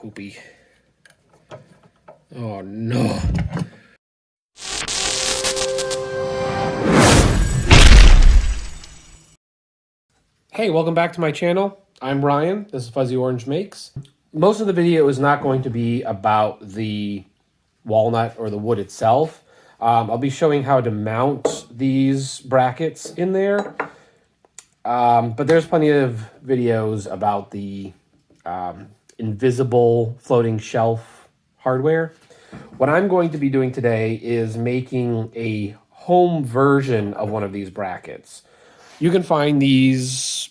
poopy. Oh no. Hey, welcome back to my channel. I'm Ryan. This is Fuzzy Orange Makes. Most of the video is not going to be about the walnut or the wood itself. I'll be showing how to mount these brackets in there. But there's plenty of videos about the invisible floating shelf hardware. What I'm going to be doing today is making a home version of one of these brackets. You can find these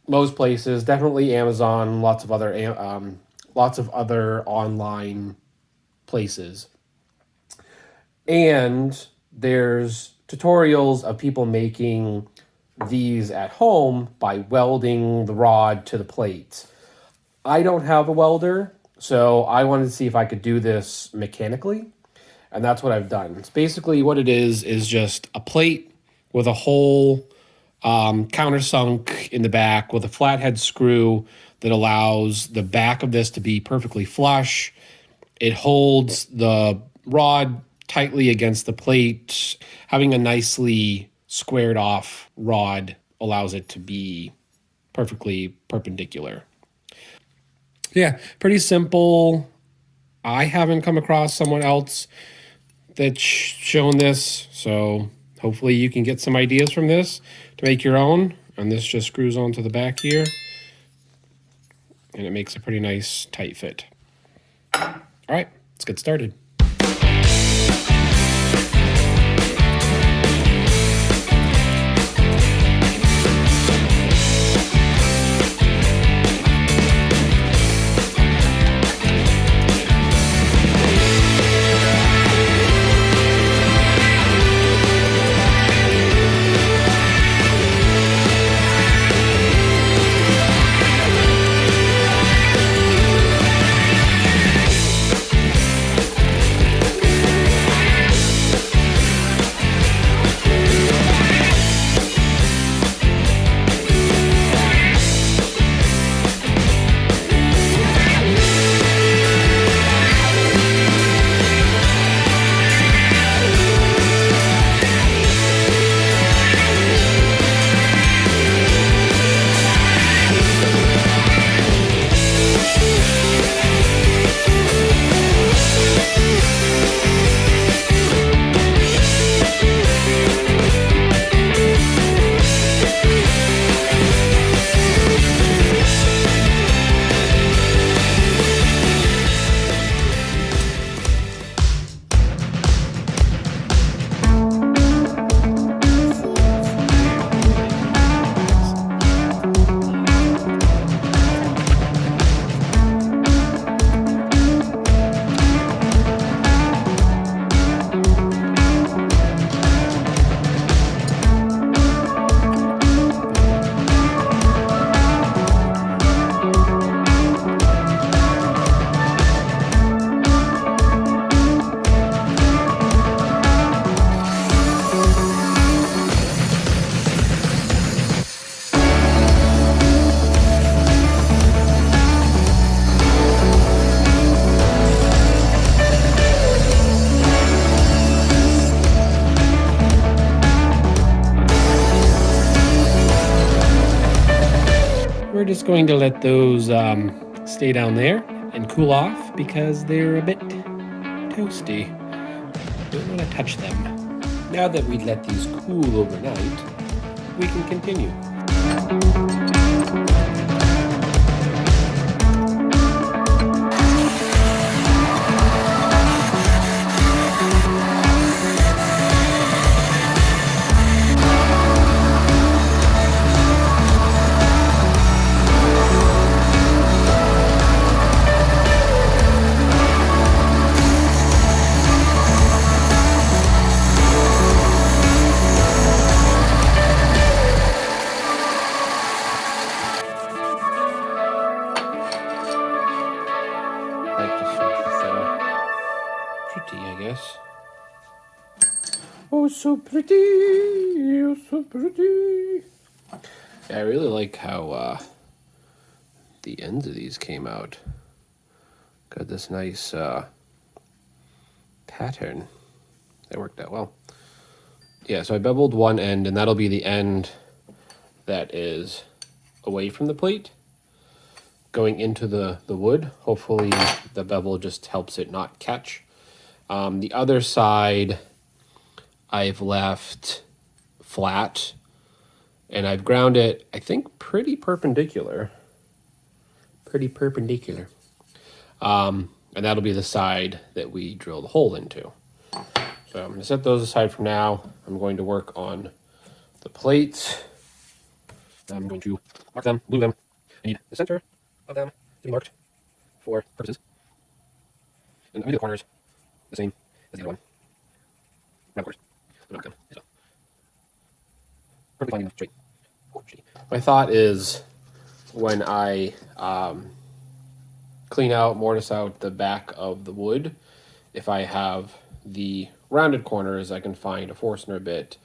most places, definitely Amazon, lots of other online places. And there's tutorials of people making these at home by welding the rod to the plate. I don't have a welder, so I wanted to see if I could do this mechanically, and that's what I've done. It's basically what it is just a plate with a hole countersunk in the back with a flathead screw that allows the back of this to be perfectly flush. It holds the rod tightly against the plate. Having a nicely squared off rod allows it to be perfectly perpendicular. Yeah, pretty simple. I haven't come across someone else that's shown this, so hopefully you can get some ideas from this to make your own. And this just screws onto the back here, and it makes a pretty nice tight fit. All right, let's get started. We're just going to let those stay down there and cool off because they're a bit toasty. Don't want to touch them. Now that we let these cool overnight, we can continue. Pretty, I guess. Oh, so pretty, oh, so pretty. Yeah, I really like how the ends of these came out. got this nice pattern. That worked out well. Yeah, so I beveled one end, and that'll be the end that is away from the plate, going into the wood. Hopefully the bevel just helps it not catch. The other side I've left flat, and I've ground it, I think, pretty perpendicular. And that'll be the side that we drill the hole into. So I'm going to set those aside for now. I'm going to work on the plates. I'm going to mark them, glue them. I need the center of them to be marked for purposes. And I'm going to do the corners the same as the other one. Round corners. Mark them. So, perfectly fine and straight. Oh, my thought is when I clean out, mortise out the back of the wood, if I have the rounded corners, I can find a Forstner bit.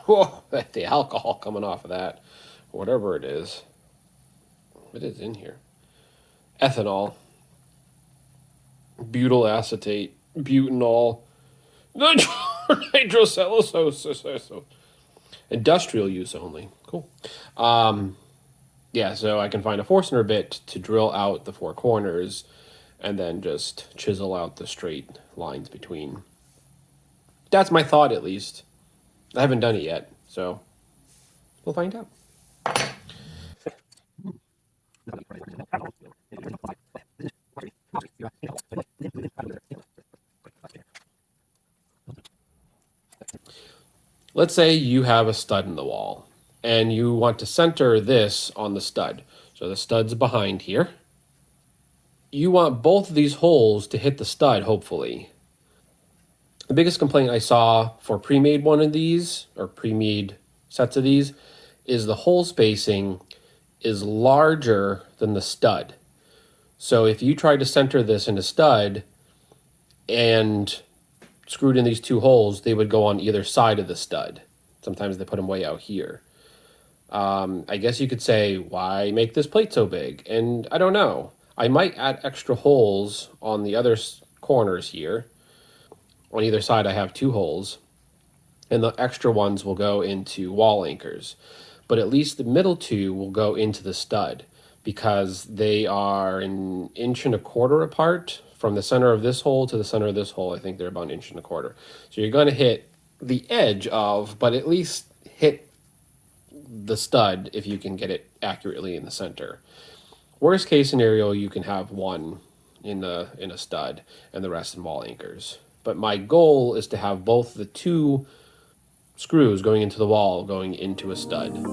Whoa, the alcohol coming off of that, whatever it is. It is in here. Ethanol, butyl acetate, butanol, nitrocellulose. Industrial use only. Cool. Yeah, so I can find a Forstner bit to drill out the four corners and then just chisel out the straight lines between. That's my thought, at least. I haven't done it yet, so we'll find out. Let's say you have a stud in the wall and you want to center this on the stud. So the stud's behind here. You want both of these holes to hit the stud, hopefully. The biggest complaint I saw for pre-made one of these, or pre-made sets of these, is the hole spacing is larger than the stud. So if you tried to center this in a stud and screwed in these two holes, they would go on either side of the stud. Sometimes they put them way out here. I guess you could say, why make this plate so big? And I don't know. I might add extra holes on the other corners here. On either side, I have two holes. And the extra ones will go into wall anchors. But at least the middle two will go into the stud because they are 1.25 inches apart from the center of this hole to the center of this hole. I think they're about 1.25 inches. So you're going to hit the edge of, but at least hit the stud if you can get it accurately in the center. Worst case scenario, you can have one in a stud and the rest in wall anchors. But my goal is to have both the two screws going into the wall going into a stud.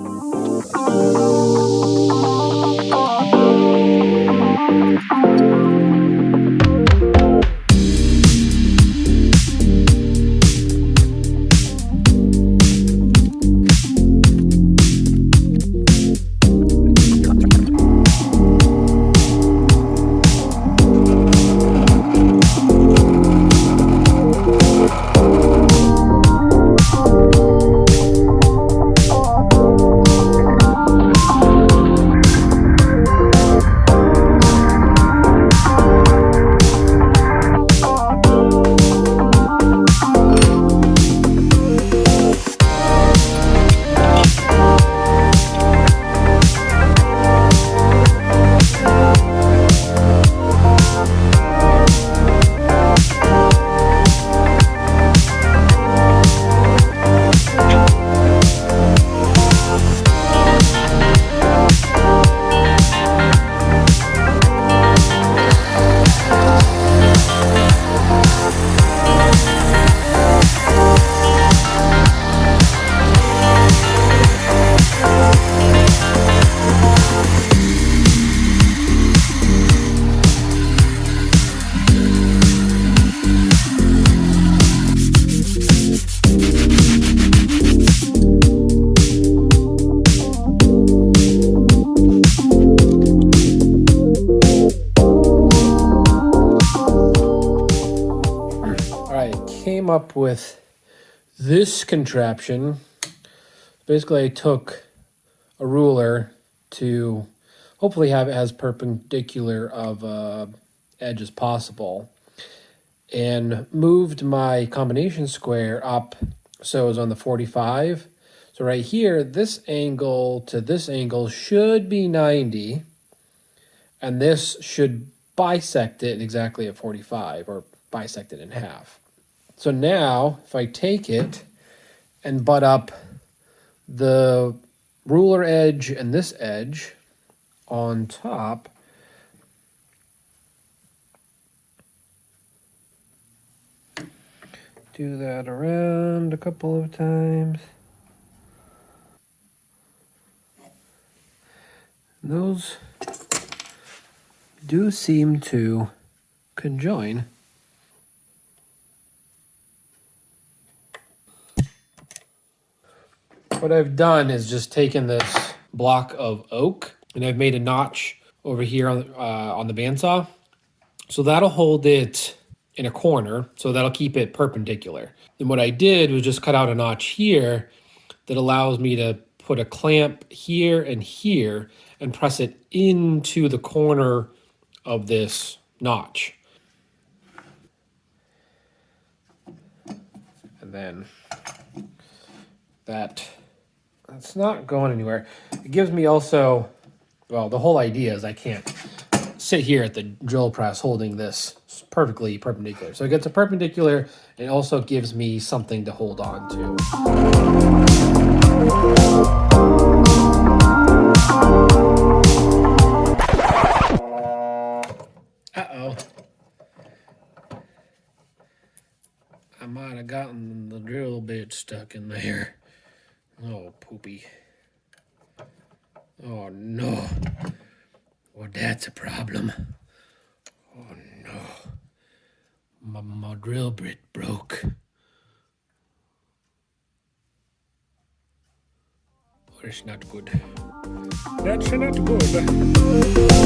Came up with this contraption. Basically, I took a ruler to hopefully have it as perpendicular of a edge as possible, and moved my combination square up so it was on the 45. So right here, this angle to this angle should be 90, and this should bisect it exactly at 45, or bisect it in half. So now, if I take it and butt up the ruler edge and this edge on top, do that around a couple of times. Those do seem to conjoin. What I've done is just taken this block of oak and I've made a notch over here on the bandsaw. So that'll hold it in a corner, so that'll keep it perpendicular. And what I did was just cut out a notch here that allows me to put a clamp here and press it into the corner of this notch. And then that's not going anywhere. It gives me also, well, the whole idea is I can't sit here at the drill press holding this perfectly perpendicular. So it gets a perpendicular, and it also gives me something to hold on to. Uh-oh. I might have gotten the drill bit stuck in there. Oh, poopy. Oh, no. Well, that's a problem. Oh, no. My drill bit broke. That's not good. That's not good.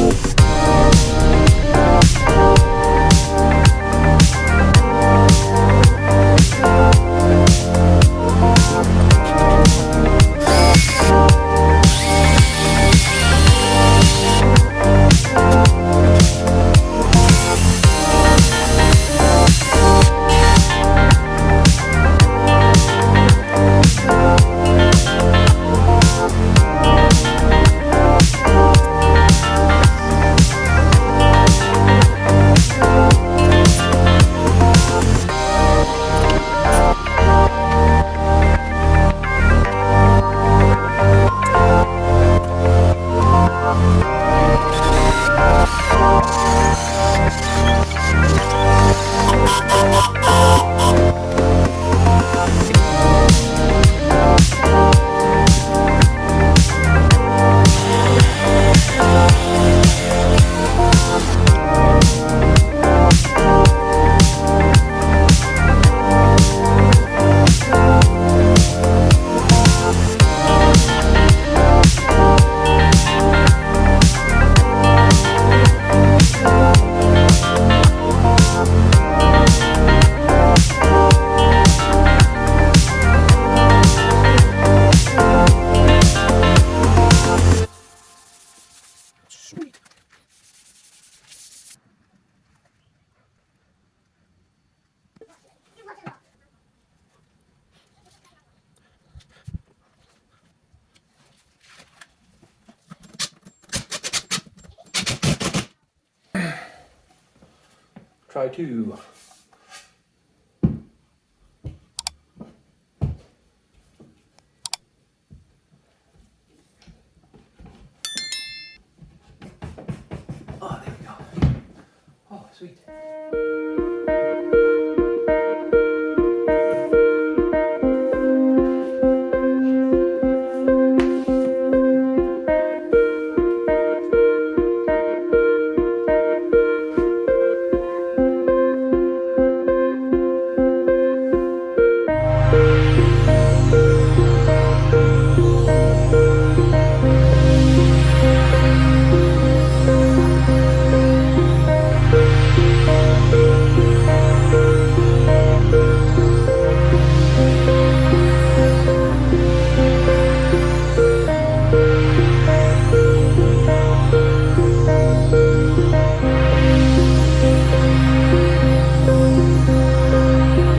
Try two. Oh, there we go. Oh, sweet.